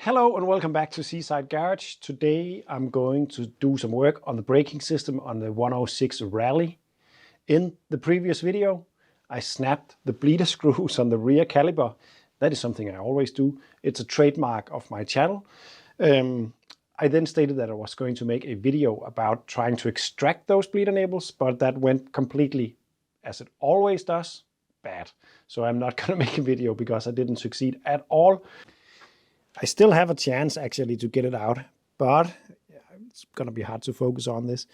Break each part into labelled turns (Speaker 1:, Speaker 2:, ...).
Speaker 1: Hello and welcome back to Seaside Garage. Today I'm going to do some work on the braking system on the 106 Rallye. In the previous video I snapped the bleeder screws on the rear caliper. That is something I always do. It's a trademark of my channel. I then stated that I was going to make a video about trying to extract those bleeder nibbles, but that went completely, as it always does, bad. So I'm not going to make a video because I didn't succeed at all. I still have a chance actually to get it out, but it's going to be hard to focus on this.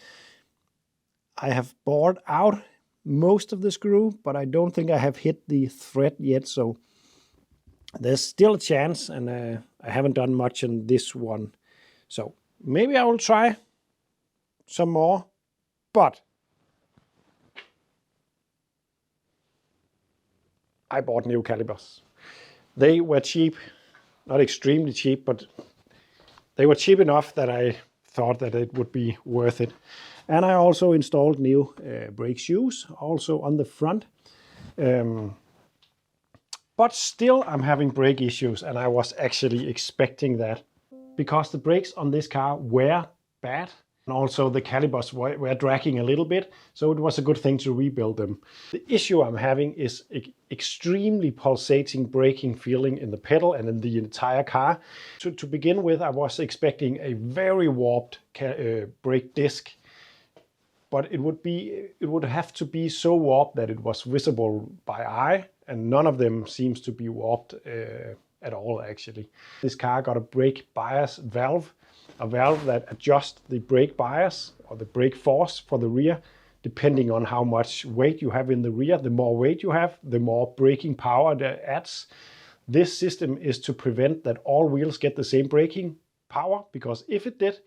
Speaker 1: I have bored out most of the screw, but I don't think I have hit the thread yet, so there's still a chance, and I haven't done much in this one. So maybe I will try some more, but I bought new calipers. They were cheap. Not extremely cheap, but they were cheap enough that I thought that it would be worth it. And I also installed new brake shoes, also on the front. But still I'm having brake issues, and I was actually expecting that. Because the brakes on this car were bad, and also the calipers were dragging a little bit, so it was a good thing to rebuild them. The issue I'm having is extremely pulsating braking feeling in the pedal and in the entire car. To begin with, I was expecting a very warped brake disc, but it would have to be so warped that it was visible by eye, and none of them seems to be warped at all actually. This car got a brake bias valve, a valve that adjusts the brake bias or the brake force for the rear depending on how much weight you have in the rear. The more weight you have, the more braking power that adds. This system is to prevent that all wheels get the same braking power, because if it did,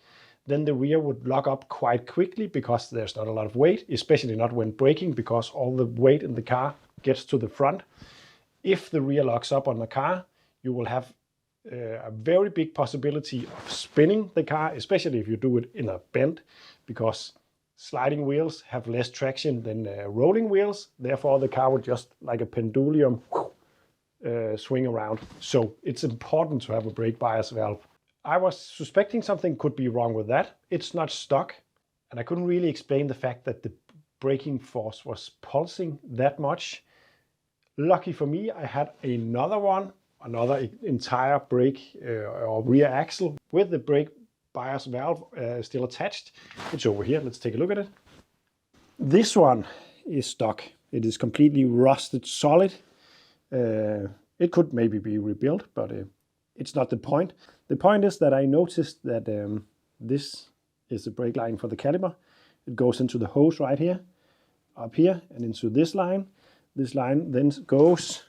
Speaker 1: then the rear would lock up quite quickly because there's not a lot of weight, especially not when braking, because all the weight in the car gets to the front. If the rear locks up on the car, you will have a very big possibility of spinning the car, especially if you do it in a bend, because sliding wheels have less traction than rolling wheels. Therefore, the car would just, like a pendulum, swing around. So it's important to have a brake bias valve. I was suspecting something could be wrong with that. It's not stuck, and I couldn't really explain the fact that the braking force was pulsing that much. Lucky for me, I had another entire brake or rear axle with the brake bias valve still attached. It's over here. Let's take a look at it. This one is stuck. It is completely rusted solid. It could maybe be rebuilt, but it's not the point. The point is that I noticed that this is the brake line for the caliper. It goes into the hose right here, up here, and into this line. This line then goes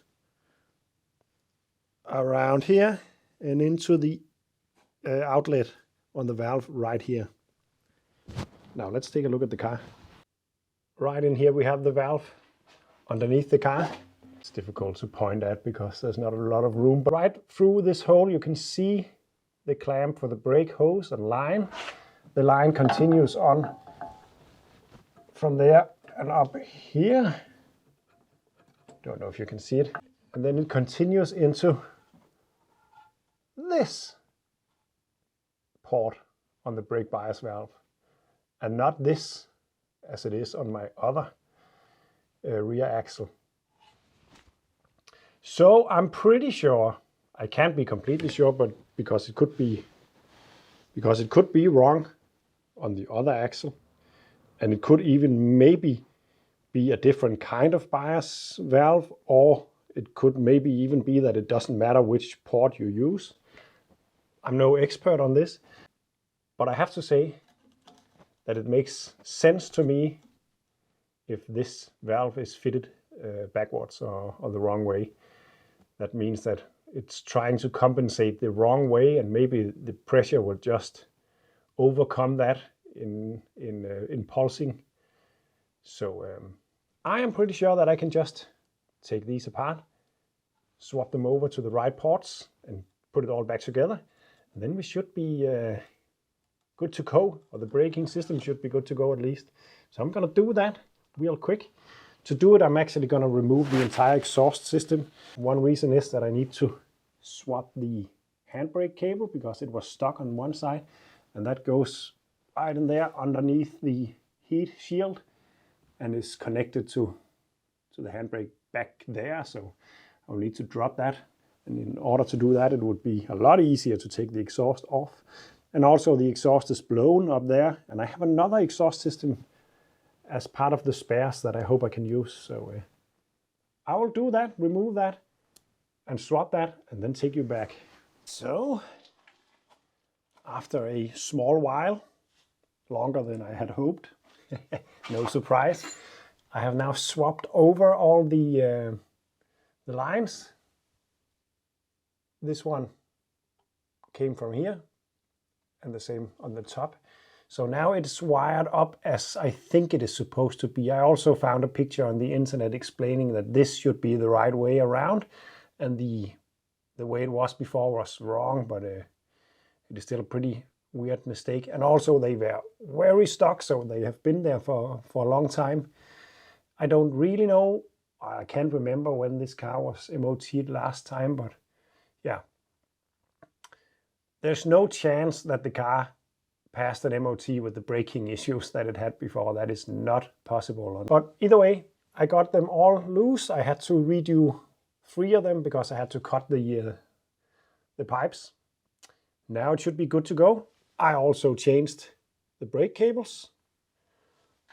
Speaker 1: around here and into the outlet on the valve right here. Now let's take a look at the car. Right in here we have the valve underneath the car. It's difficult to point at because there's not a lot of room, but right through this hole you can see the clamp for the brake hose and line. The line continues on from there and up here. Don't know if you can see it. And then it continues into this port on the brake bias valve, and not this as it is on my other rear axle. So I'm pretty sure, I can't be completely sure, but because it could be wrong on the other axle, and it could even maybe be a different kind of bias valve, or it could maybe even be that it doesn't matter which port you use. I'm no expert on this, but I have to say that it makes sense to me if this valve is fitted backwards or the wrong way. That means that it's trying to compensate the wrong way, and maybe the pressure will just overcome that in pulsing. So I am pretty sure that I can just take these apart, swap them over to the right ports, and put it all back together. And then we should be good to go, or the braking system should be good to go at least. So I'm going to do that real quick. To do it, I'm actually going to remove the entire exhaust system. One reason is that I need to swap the handbrake cable because it was stuck on one side, and that goes right in there underneath the heat shield and is connected to the handbrake back there. So I'll need to drop that, and in order to do that it would be a lot easier to take the exhaust off. And also the exhaust is blown up there, and I have another exhaust system as part of the spares that I hope I can use. So I will do that, remove that and swap that, and then take you back. So after a small while, longer than I had hoped, no surprise, I have now swapped over all the lines. This one came from here, and the same on the top. So now it's wired up as I think it is supposed to be. I also found a picture on the internet explaining that this should be the right way around, and the way it was before was wrong, but it is still a pretty weird mistake. And also they were very stuck, so they have been there for a long time. I don't really know, I can't remember when this car was MOT'd last time, but yeah. There's no chance that the car passed an MOT with the braking issues that it had before. That is not possible. But either way, I got them all loose. I had to redo 3 of them because I had to cut the pipes. Now it should be good to go. I also changed the brake cables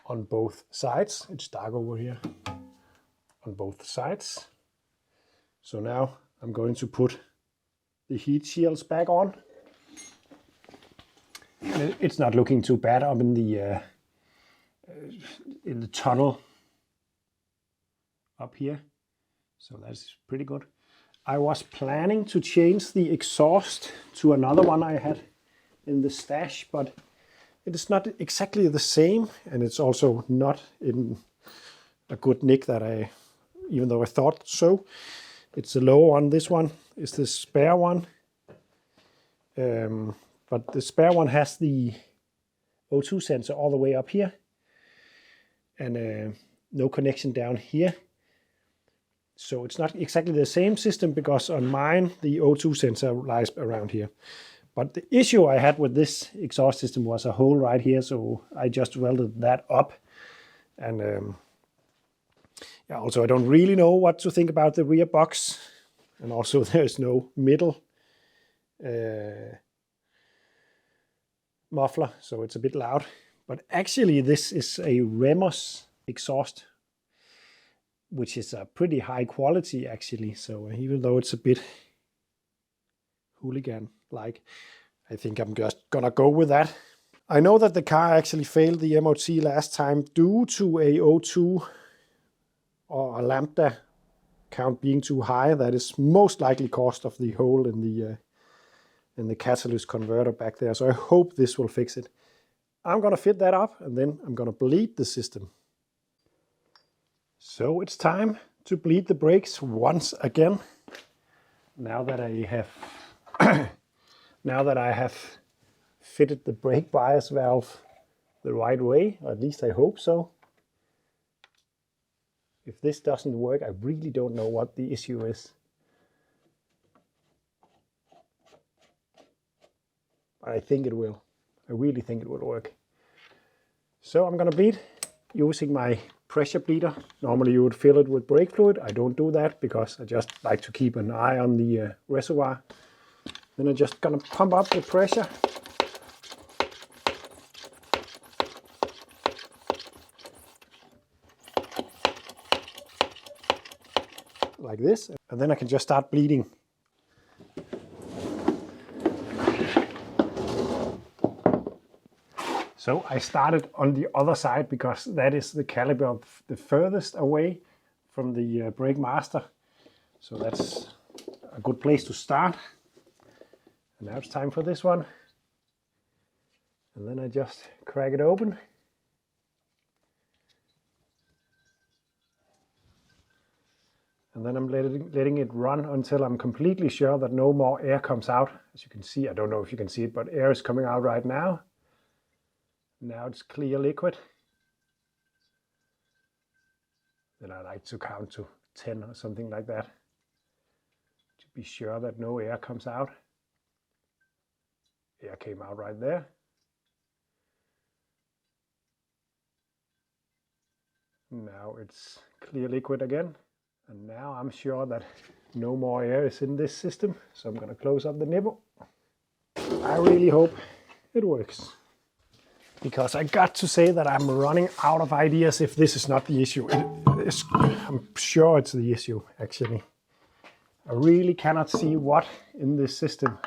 Speaker 1: on both sides. It's dark over here. On both sides. So now I'm going to put the heat shields back on. It's not looking too bad up in the tunnel up here, so that's pretty good. I was planning to change the exhaust to another one I had in the stash, but it is not exactly the same, and it's also not in a good nick that even though I thought so. It's the lower one. This one is the spare one. But the spare one has the O2 sensor all the way up here, and no connection down here. So it's not exactly the same system, because on mine the O2 sensor lies around here. But the issue I had with this exhaust system was a hole right here, so I just welded that up. And yeah, also I don't really know what to think about the rear box, and also there's no middle muffler, so it's a bit loud. But actually this is a Remos exhaust, which is a pretty high quality actually. So even though it's a bit hooligan-like, I think I'm just gonna go with that. I know that the car actually failed the MOT last time due to a O2 or a lambda count being too high. That is most likely caused of the hole in the catalyst converter back there. So I hope this will fix it. I'm gonna fit that up, and then I'm gonna bleed the system. So it's time to bleed the brakes once again. Now that I have fitted the brake bias valve the right way, or at least I hope so. If this doesn't work, I really don't know what the issue is. I think it will. I really think it will work. So I'm gonna bleed using my pressure bleeder. Normally you would fill it with brake fluid. I don't do that because I just like to keep an eye on the reservoir. Then I'm just gonna pump up the pressure. Like this, and then I can just start bleeding. So I started on the other side because that is the caliber the furthest away from the brake master. So that's a good place to start. And now it's time for this one. And then I just crack it open. And then I'm letting it run until I'm completely sure that no more air comes out. As you can see, I don't know if you can see it, but air is coming out right now. Now it's clear liquid. Then I like to count to 10 or something like that, to be sure that no air comes out. Air came out right there. Now it's clear liquid again. And now I'm sure that no more air is in this system. So I'm going to close up the nipple. I really hope it works. Because I got to say that I'm running out of ideas if this is not the issue. I'm sure it's the issue, actually. I really cannot see what in this system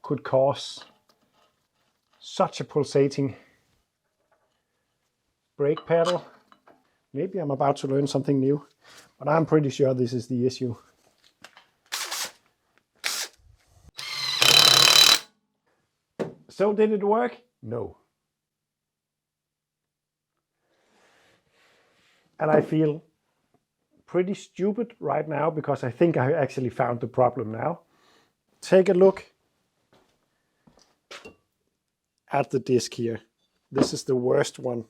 Speaker 1: could cause such a pulsating brake pedal. Maybe I'm about to learn something new, but I'm pretty sure this is the issue. So did it work? No. And I feel pretty stupid right now because I think I actually found the problem now. Take a look at the disc here. This is the worst one.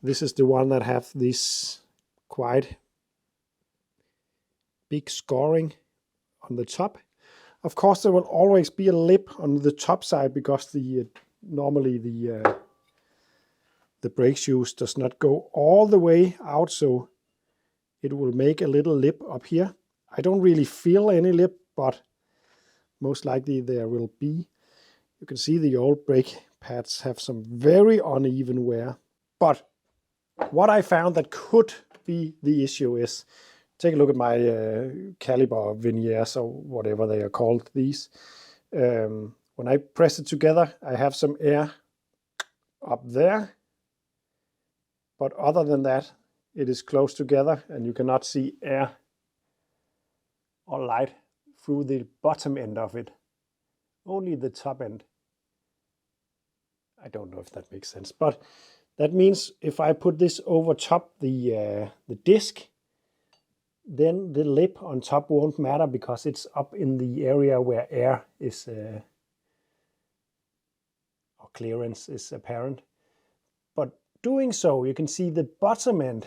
Speaker 1: This is the one that have this quite big scoring on the top. Of course, there will always be a lip on the top side because normally the brake shoes does not go all the way out, so it will make a little lip up here. I don't really feel any lip, but most likely there will be. You can see the old brake pads have some very uneven wear. But what I found that could be the issue is, take a look at my caliber veneers or whatever they are called, these. When I press it together, I have some air up there. But other than that, it is close together and you cannot see air or light through the bottom end of it. Only the top end. I don't know if that makes sense, but that means if I put this over top the disc, then the lip on top won't matter because it's up in the area where air is or clearance is apparent. But doing so, you can see the bottom end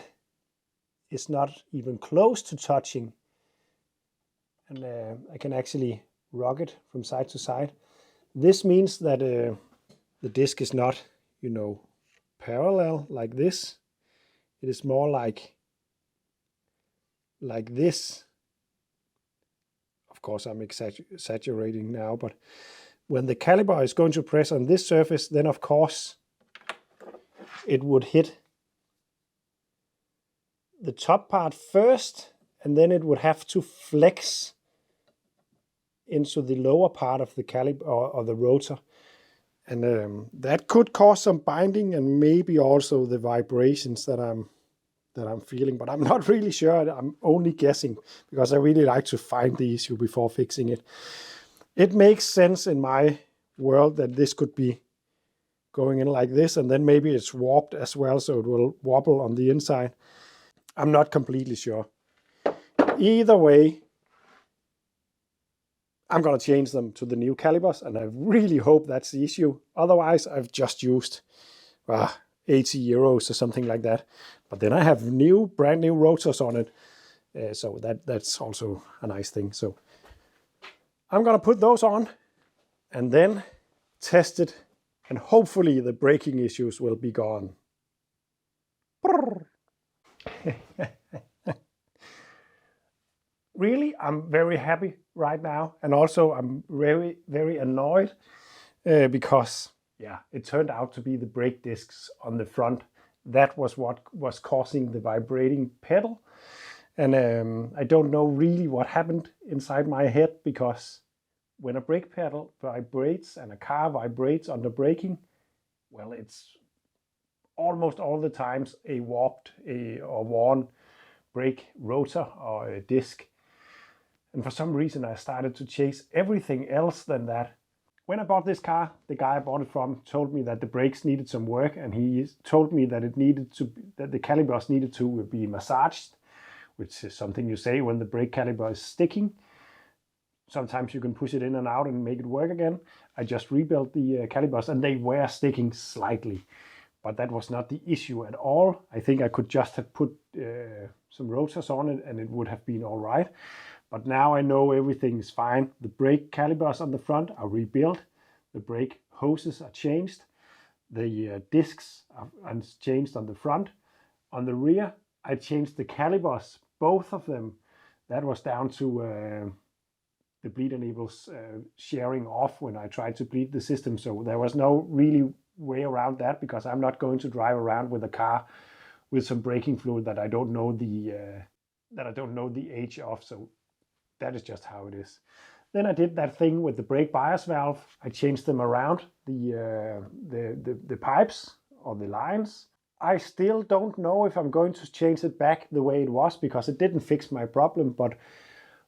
Speaker 1: is not even close to touching. And I can actually rock it from side to side. This means that the disc is not, parallel like this. It is more like this. Of course, I'm exaggerating now, but when the caliper is going to press on this surface, then of course it would hit the top part first, and then it would have to flex into the lower part of the caliper or the rotor. And that could cause some binding and maybe also the vibrations that I'm feeling, but I'm not really sure. I'm only guessing because I really like to find the issue before fixing it. It makes sense in my world that this could be going in like this, and then maybe it's warped as well, so it will wobble on the inside. I'm not completely sure. Either way, I'm going to change them to the new calipers, and I really hope that's the issue. Otherwise, I've just used 80 euros or something like that. But then I have brand new rotors on it. So that's also a nice thing. So I'm going to put those on and then test it. And hopefully the braking issues will be gone. Really, I'm very happy right now. And also I'm very, very annoyed because, it turned out to be the brake discs on the front. That was what was causing the vibrating pedal. And I don't know really what happened inside my head, because when a brake pedal vibrates and a car vibrates under braking, well, it's almost all the times a warped or worn brake rotor or a disc. And for some reason I started to chase everything else than that. When I bought this car, the guy I bought it from told me that the brakes needed some work, and he told me that that the calipers needed to be massaged, which is something you say when the brake caliper is sticking. Sometimes you can push it in and out and make it work again. I just rebuilt the calipers and they were sticking slightly, but that was not the issue at all. I think I could just have put some rotors on it and it would have been all right. But now I know everything is fine. The brake calipers on the front are rebuilt. The brake hoses are changed. The discs are changed on the front. On the rear, I changed the calipers, both of them. That was down to the bleed enables sharing off when I tried to bleed the system. So there was no really way around that, because I'm not going to drive around with a car with some braking fluid that I don't know the age of. So that is just how it is. Then I did that thing with the brake bias valve. I changed them around the pipes or the lines. I still don't know if I'm going to change it back the way it was, because it didn't fix my problem, but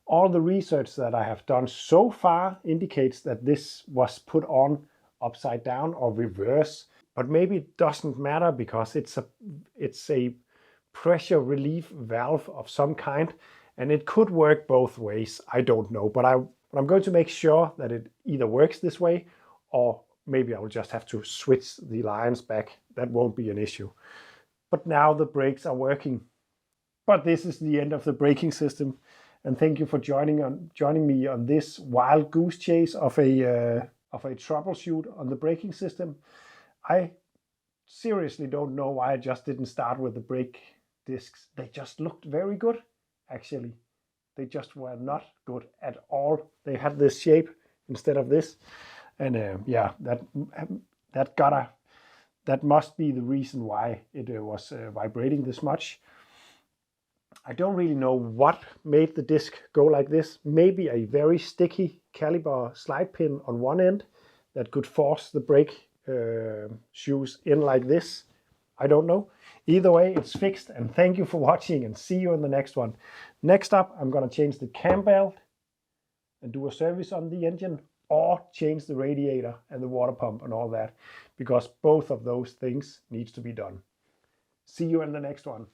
Speaker 1: all the research that I have done so far indicates that this was put on upside down or reverse. But maybe it doesn't matter, because it's a pressure relief valve of some kind, and it could work both ways. I don't know, but I'm going to make sure that it either works this way, or maybe I will just have to switch the lines back. That won't be an issue. But now the brakes are working. But this is the end of the braking system, and thank you for joining me on this wild goose chase of a troubleshoot on the braking system. I seriously don't know why I just didn't start with the brake discs. They just looked very good, actually. They just were not good at all. They had this shape instead of this. And yeah, that must be the reason why it was vibrating this much. I don't really know what made the disc go like this. Maybe a very sticky caliper slide pin on one end that could force the brake shoes in like this. I don't know. Either way, it's fixed, and thank you for watching, and see you in the next one. Next up, I'm going to change the cam belt and do a service on the engine, or change the radiator and the water pump and all that, because both of those things needs to be done. See you in the next one.